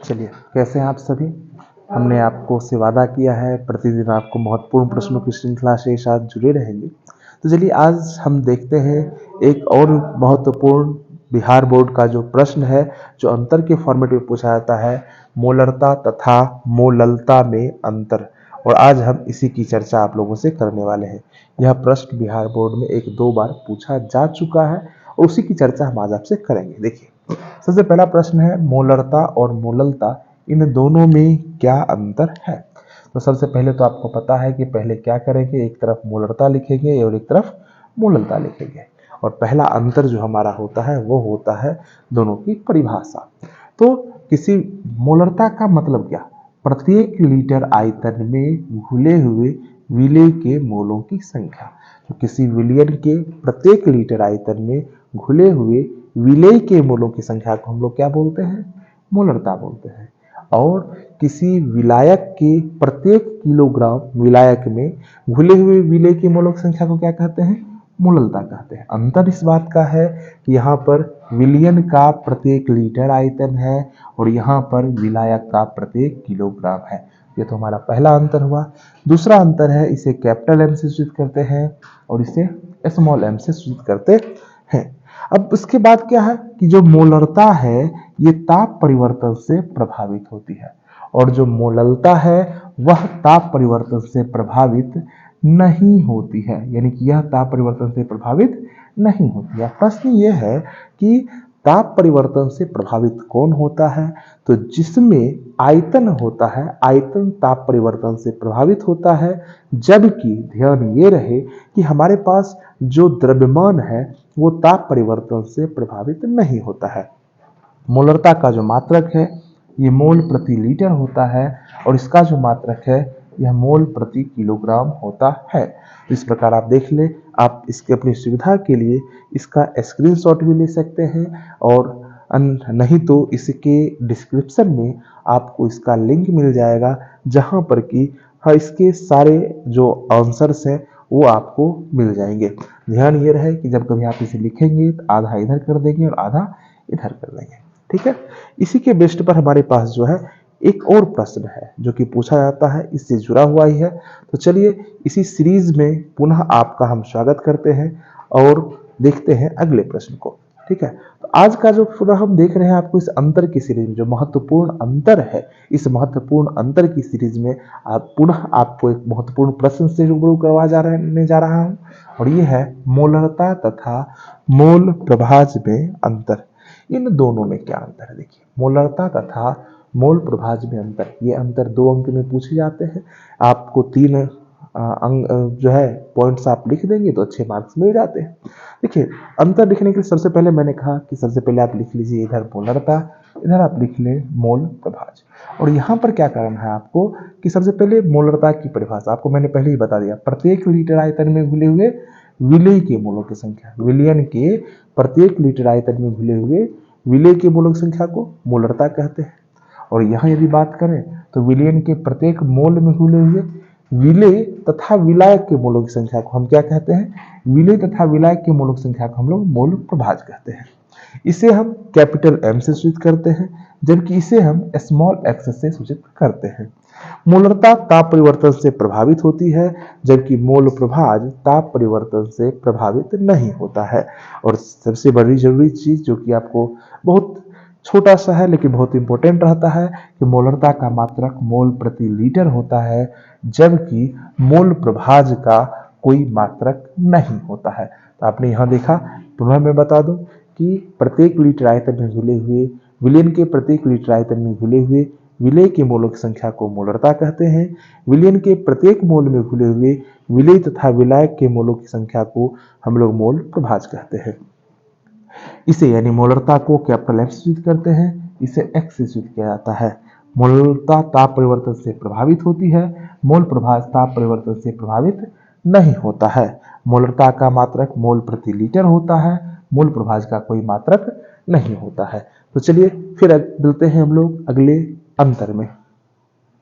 चलिए, कैसे हैं आप सभी। हमने आपको से वादा किया है प्रतिदिन आपको महत्वपूर्ण प्रश्नों की श्रृंखला से साथ जुड़े रहेंगे। तो चलिए, आज हम देखते हैं एक और महत्वपूर्ण बिहार बोर्ड का जो प्रश्न है, जो अंतर के फॉर्मेट में पूछा जाता है, मोलरता तथा मोललता में अंतर। और आज हम इसी की चर्चा आप लोगों से करने वाले हैं। यह प्रश्न बिहार बोर्ड में 1-2 बार पूछा जा चुका है और उसी की चर्चा हम आज आपसे करेंगे। देखिए, सबसे पहला प्रश्न है, मोलरता और मोललता इन दोनों में क्या अंतर है। तो सबसे पहले तो आपको पता है कि पहले क्या करेंगे, एक तरफ मोलरता लिखेंगे और एक तरफ मोललता लिखेंगे। और पहला अंतर जो हमारा होता है वो होता है दोनों की परिभाषा। तो किसी मोलरता का मतलब क्या, प्रत्येक लीटर आयतन में घुले हुए विलेय के मोलों की संख्या। तो किसी विलयन के प्रत्येक लीटर आयतन में घुले हुए विलेय के मोलों की संख्या को हम लोग क्या बोलते हैं, मोलरता बोलते हैं। और किसी विलायक के प्रत्येक किलोग्राम विलायक में घुले हुए विलेय के मोलों की संख्या को क्या कहते हैं, मोललता कहते हैं। अंतर इस बात का है कि यहाँ पर विलयन का प्रत्येक लीटर आयतन है और यहाँ पर विलायक का प्रत्येक किलोग्राम है। ये तो हमारा पहला अंतर हुआ। दूसरा अंतर है, इसे कैपिटल एम से सूचित करते हैं और इसे स्मॉल एम से सूचित करते हैं। अब उसके बाद क्या है कि जो मोलरता है ये ताप परिवर्तन से प्रभावित होती है और जो मोललता है वह ताप परिवर्तन से प्रभावित नहीं होती है, यानी कि यह ताप परिवर्तन से प्रभावित नहीं होती है। प्रश्न ये है कि ताप परिवर्तन से प्रभावित कौन होता है, तो जिसमें आयतन होता है, आयतन ताप परिवर्तन से प्रभावित होता है। जबकि ध्यान ये रहे कि हमारे पास जो द्रव्यमान है वो ताप परिवर्तन से प्रभावित नहीं होता है। मोलरता का जो मात्रक है ये मोल प्रति लीटर होता है और इसका जो मात्रक है यह मोल प्रति किलोग्राम होता है। तो इस प्रकार आप देख ले, आप इसके अपनी सुविधा के लिए इसका स्क्रीनशॉट भी ले सकते हैं और नहीं तो इसके डिस्क्रिप्शन में आपको इसका लिंक मिल जाएगा, जहां पर कि इसके सारे जो आंसर्स हैं वो आपको मिल जाएंगे। ध्यान ये रहे कि जब कभी आप इसे लिखेंगे तो आधा इधर कर देंगे और आधा इधर कर देंगे, ठीक है। इसी के बेस्ट पर हमारे पास जो है एक और प्रश्न है जो कि पूछा जाता है, इससे जुड़ा हुआ ही है। तो चलिए, इसी सीरीज में पुनः आपका हम स्वागत करते हैं और देखते हैं अगले प्रश्न को, ठीक है। तो आज का जो पुनः हम देख रहे हैं आपको इस अंतर की सीरीज में जो महत्वपूर्ण अंतर है, इस महत्वपूर्ण अंतर की सीरीज में आप पुनः आपको एक महत्वपूर्ण प्रश्न से रूबरू करवाने जा रहा हूं और ये है मोलरता तथा मोल प्रभाज में अंतर। इन दोनों में क्या अंतर है, देखिए, मोलरता तथा मोल प्रभाज में अंतर। ये अंतर 2 अंक में पूछे जाते हैं। आपको 3 अंक जो है पॉइंट्स आप लिख देंगे तो अच्छे मार्क्स मिल जाते हैं। देखिए, अंतर लिखने के लिए सबसे पहले मैंने कहा कि सबसे पहले आप लिख लीजिए इधर मोलरता, इधर आप लिख ले मोल प्रभाज। और यहाँ पर क्या करना है आपको कि सबसे पहले मोलरता की परिभाषा आपको मैंने पहले ही बता दिया, प्रत्येक लीटर आयतन में घुले हुए विलेय के मोलों की संख्या। विलयन के प्रत्येक लीटर आयतन में घुले हुए विलेय के मोलों की संख्या को मोलरता कहते हैं। और यहाँ यदि बात करें तो विलयन के प्रत्येक मोल में घुले हुए विलेय तथा विलायक के मोलों की संख्या को हम क्या कहते हैं, विलेय तथा विलायक के मोलों की संख्या को हम लोग मोल प्रभाज कहते हैं। इसे हम कैपिटल एम से सूचित करते हैं, जबकि इसे हम स्मॉल एक्स से सूचित करते हैं। मोलरता ताप परिवर्तन से प्रभावित होती है, जबकि मोल प्रभाज ताप परिवर्तन से प्रभावित नहीं होता है। और सबसे बड़ी जरूरी चीज जो कि आपको बहुत छोटा सा है लेकिन बहुत इंपॉर्टेंट रहता है कि मोलरता का मात्रक मोल प्रति लीटर होता है, जबकि मोल प्रभाज का कोई मात्रक नहीं होता है। तो आपने यहाँ देखा, पुनः मैं बता दूं कि प्रत्येक लीटर आयतन में घुले हुए विलयन के प्रत्येक लीटर आयतन में घुले हुए विलेय के मोलों की संख्या को मोलरता कहते हैं। विलयन के प्रत्येक मोल में घुले हुए विलेय तथा विलायक के मोलों की संख्या को हम लोग मोल प्रभाज कहते हैं। इसे यानी मोलरता को कैपिटल एम से सूचित करते हैं, इसे एक्स से सूचित किया जाता है। मोलरता ताप परिवर्तन से प्रभावित होती है, मोल प्रभाज ताप परिवर्तन से प्रभावित नहीं होता है। मोलरता का मात्रक मोल प्रति लीटर होता है, मोल प्रभाज का कोई मात्रक नहीं होता है। तो चलिए फिर मिलते हैं हम लोग अगले अंतर में।